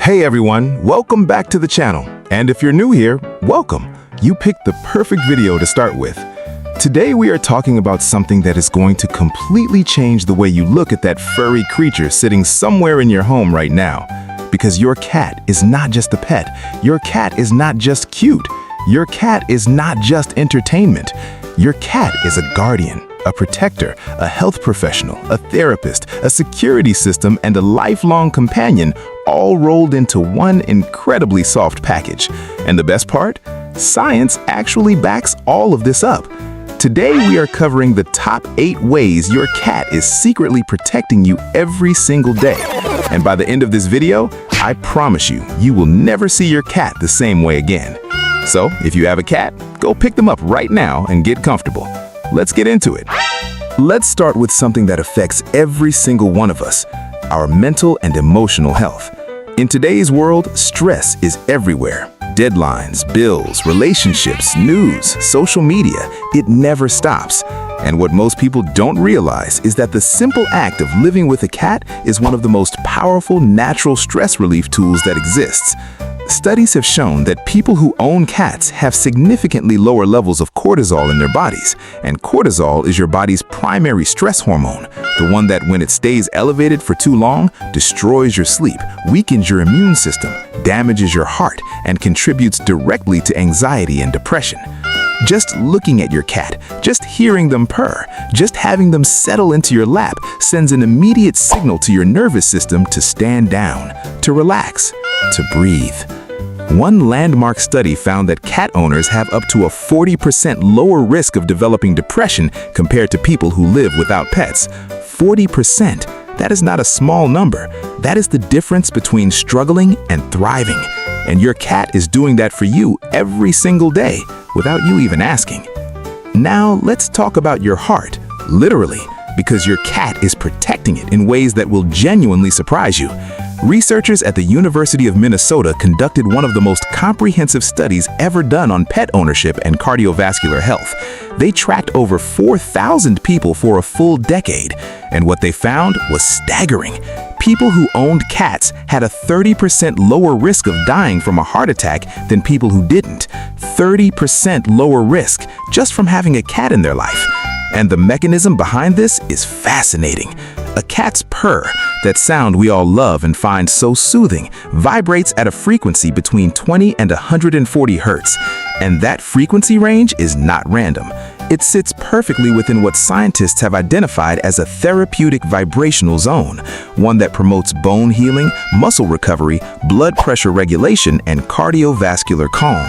Hey everyone, welcome back to the channel. And if you're new here, welcome. You picked the perfect video to start with. Today we are talking about something that is going to completely change the way you look at that furry creature sitting somewhere in your home right now. Because your cat is not just a pet. Your cat is not just cute. Your cat is not just entertainment. Your cat is a guardian, a protector, a health professional, a therapist, a security system, and a lifelong companion, all rolled into one incredibly soft package. And the best part? Science actually backs all of this up. Today we are covering the top 8 ways your cat is secretly protecting you every single day. And by the end of this video, I promise you, you will never see your cat the same way again. So if you have a cat, go pick them up right now and get comfortable. Let's get into it. Let's start with something that affects every single one of us, our mental and emotional health. In today's world, stress is everywhere. Deadlines, bills, relationships, news, social media, it never stops. And what most people don't realize is that the simple act of living with a cat is one of the most powerful natural stress relief tools that exists. Studies have shown that people who own cats have significantly lower levels of cortisol in their bodies. And cortisol is your body's primary stress hormone, the one that when it stays elevated for too long, destroys your sleep, weakens your immune system, damages your heart, and contributes directly to anxiety and depression. Just looking at your cat, just hearing them purr, just having them settle into your lap sends an immediate signal to your nervous system to stand down, to relax, to breathe. One landmark study found that cat owners have up to a 40% lower risk of developing depression compared to people who live without pets. 40%. That is not a small number. That is the difference between struggling and thriving. And your cat is doing that for you every single day without you even asking. Now let's talk about your heart, literally, because your cat is protecting it in ways that will genuinely surprise you. Researchers at the University of Minnesota conducted one of the most comprehensive studies ever done on pet ownership and cardiovascular health. They tracked over 4,000 people for a full decade, and what they found was staggering. People who owned cats had a 30% lower risk of dying from a heart attack than people who didn't. 30% lower risk just from having a cat in their life. And the mechanism behind this is fascinating. A cat's purr, that sound we all love and find so soothing, vibrates at a frequency between 20 and 140 hertz. And that frequency range is not random. It sits perfectly within what scientists have identified as a therapeutic vibrational zone, one that promotes bone healing, muscle recovery, blood pressure regulation, and cardiovascular calm.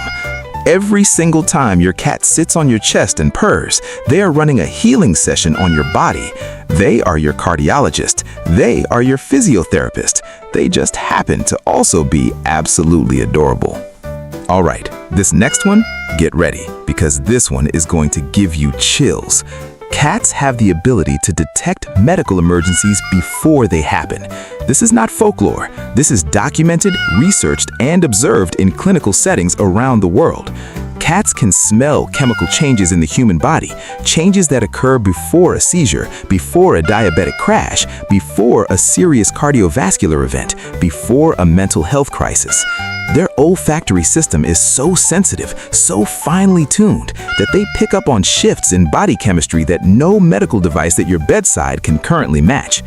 Every single time your cat sits on your chest and purrs, they are running a healing session on your body. They are your cardiologist. They are your physiotherapist. They just happen to also be absolutely adorable. All right, this next one, get ready, because this one is going to give you chills. Cats have the ability to detect medical emergencies before they happen. This is not folklore. This is documented, researched, and observed in clinical settings around the world. Cats can smell chemical changes in the human body, changes that occur before a seizure, before a diabetic crash, before a serious cardiovascular event, before a mental health crisis. Their olfactory system is so sensitive, so finely tuned, that they pick up on shifts in body chemistry that no medical device at your bedside can currently match.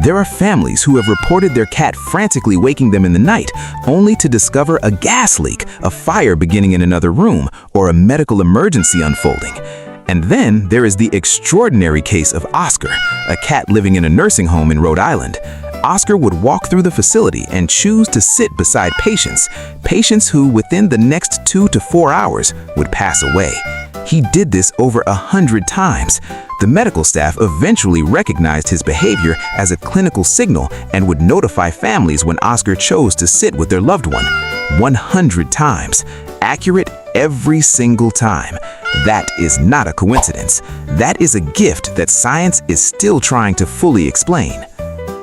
There are families who have reported their cat frantically waking them in the night, only to discover a gas leak, a fire beginning in another room, or a medical emergency unfolding. And then there is the extraordinary case of Oscar, a cat living in a nursing home in Rhode Island. Oscar would walk through the facility and choose to sit beside patients who within the next 2 to 4 hours would pass away. He did this over 100 times. The medical staff eventually recognized his behavior as a clinical signal and would notify families when Oscar chose to sit with their loved one. 100 times. Accurate every single time. That is not a coincidence. That is a gift that science is still trying to fully explain.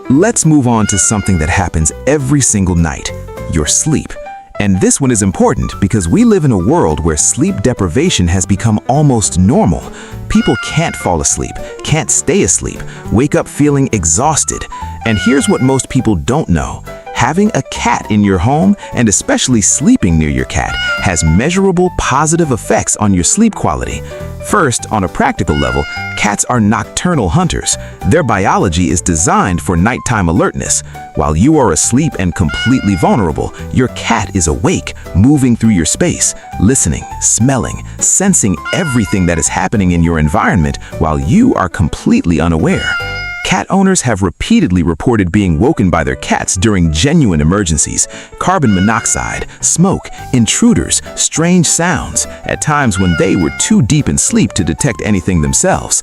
Let's move on to something that happens every single night, your sleep. And this one is important because we live in a world where sleep deprivation has become almost normal. People can't fall asleep, can't stay asleep, wake up feeling exhausted. And here's what most people don't know. Having a cat in your home, and especially sleeping near your cat, has measurable positive effects on your sleep quality. First, on a practical level, cats are nocturnal hunters. Their biology is designed for nighttime alertness. While you are asleep and completely vulnerable, your cat is awake, moving through your space, listening, smelling, sensing everything that is happening in your environment while you are completely unaware. Cat owners have repeatedly reported being woken by their cats during genuine emergencies. Carbon monoxide, smoke, intruders, strange sounds, at times when they were too deep in sleep to detect anything themselves.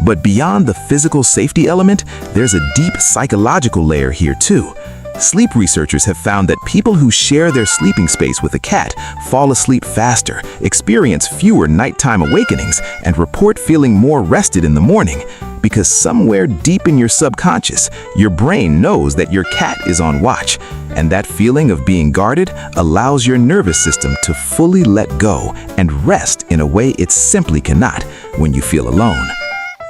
But beyond the physical safety element, there's a deep psychological layer here too. Sleep researchers have found that people who share their sleeping space with a cat fall asleep faster, experience fewer nighttime awakenings, and report feeling more rested in the morning. Because somewhere deep in your subconscious, your brain knows that your cat is on watch. And that feeling of being guarded allows your nervous system to fully let go and rest in a way it simply cannot when you feel alone.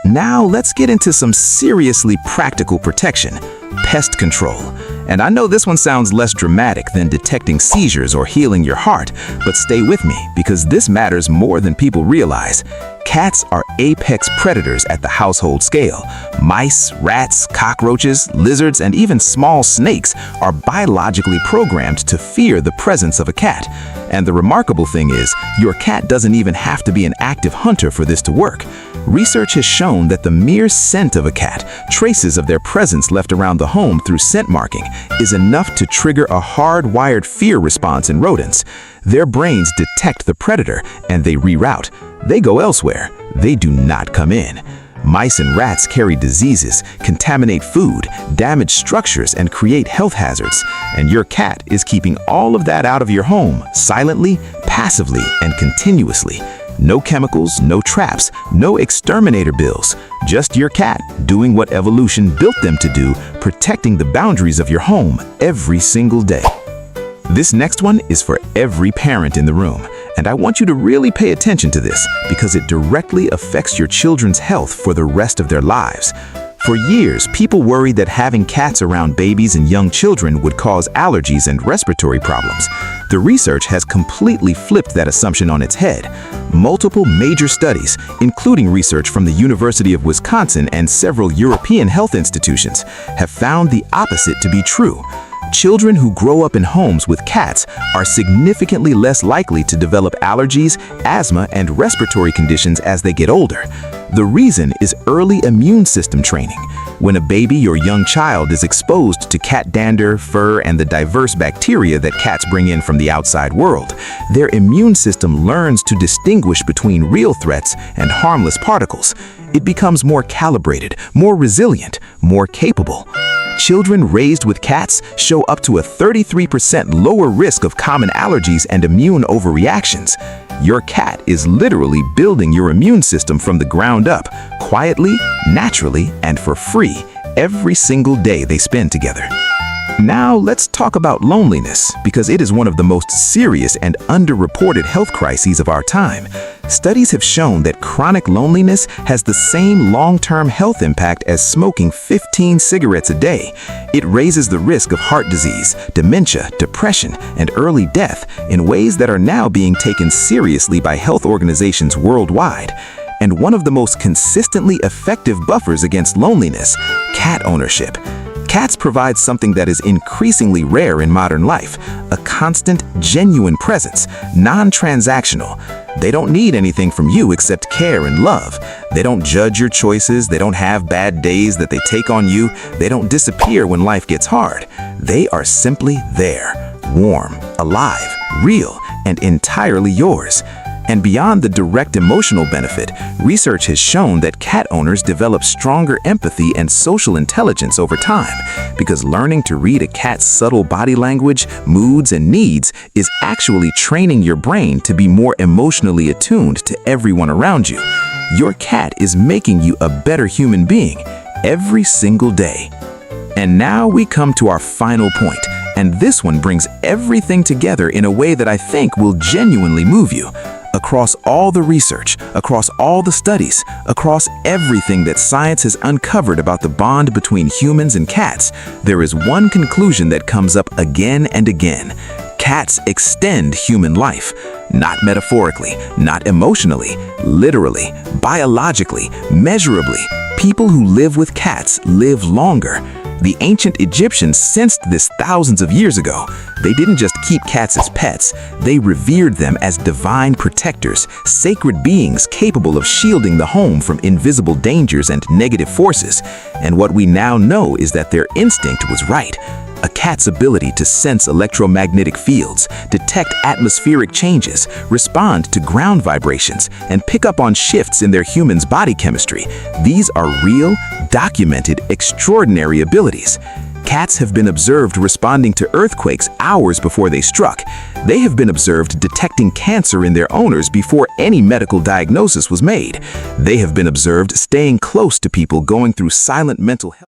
Now let's get into some seriously practical protection: pest control. And I know this one sounds less dramatic than detecting seizures or healing your heart, but stay with me because this matters more than people realize. Cats are apex predators at the household scale. Mice, rats, cockroaches, lizards, and even small snakes are biologically programmed to fear the presence of a cat. And the remarkable thing is, your cat doesn't even have to be an active hunter for this to work. Research has shown that the mere scent of a cat, traces of their presence left around the home through scent marking, is enough to trigger a hardwired fear response in rodents. Their brains detect the predator and they reroute. They go elsewhere. They do not come in. Mice and rats carry diseases, contaminate food, damage structures, and create health hazards. And your cat is keeping all of that out of your home, silently, passively, and continuously. No chemicals, no traps, no exterminator bills. Just your cat doing what evolution built them to do, protecting the boundaries of your home every single day. This next one is for every parent in the room, and I want you to really pay attention to this because it directly affects your children's health for the rest of their lives. For years, people worried that having cats around babies and young children would cause allergies and respiratory problems. The research has completely flipped that assumption on its head. Multiple major studies, including research from the University of Wisconsin and several European health institutions, have found the opposite to be true. Children who grow up in homes with cats are significantly less likely to develop allergies, asthma, and respiratory conditions as they get older. The reason is early immune system training. When a baby or young child is exposed to cat dander, fur, and the diverse bacteria that cats bring in from the outside world, their immune system learns to distinguish between real threats and harmless particles. It becomes more calibrated, more resilient, more capable. Children raised with cats show up to a 33% lower risk of common allergies and immune overreactions. Your cat is literally building your immune system from the ground up, quietly, naturally, and for free, every single day they spend together. Now let's talk about loneliness, because it is one of the most serious and underreported health crises of our time. Studies have shown that chronic loneliness has the same long-term health impact as smoking 15 cigarettes a day. It raises the risk of heart disease, dementia, depression, and early death in ways that are now being taken seriously by health organizations worldwide. And one of the most consistently effective buffers against loneliness: cat ownership. Cats provide something that is increasingly rare in modern life: a constant, genuine presence, non-transactional. They don't need anything from you except care and love. They don't judge your choices. They don't have bad days that they take on you. They don't disappear when life gets hard. They are simply there, warm, alive, real, and entirely yours. And beyond the direct emotional benefit, research has shown that cat owners develop stronger empathy and social intelligence over time, because learning to read a cat's subtle body language, moods, and needs is actually training your brain to be more emotionally attuned to everyone around you. Your cat is making you a better human being every single day. And now we come to our final point, and this one brings everything together in a way that I think will genuinely move you. across all the research, across all the studies, across everything that science has uncovered about the bond between humans and cats, there is one conclusion that comes up again and again. Cats extend human life. Not metaphorically, not emotionally, literally, biologically, measurably. People who live with cats live longer. The ancient Egyptians sensed this thousands of years ago. They didn't just keep cats as pets, they revered them as divine protectors, sacred beings capable of shielding the home from invisible dangers and negative forces. And what we now know is that their instinct was right. A cat's ability to sense electromagnetic fields, detect atmospheric changes, respond to ground vibrations, and pick up on shifts in their human's body chemistry. These are real, documented, extraordinary abilities. Cats have been observed responding to earthquakes hours before they struck. They have been observed detecting cancer in their owners before any medical diagnosis was made. They have been observed staying close to people going through silent mental health.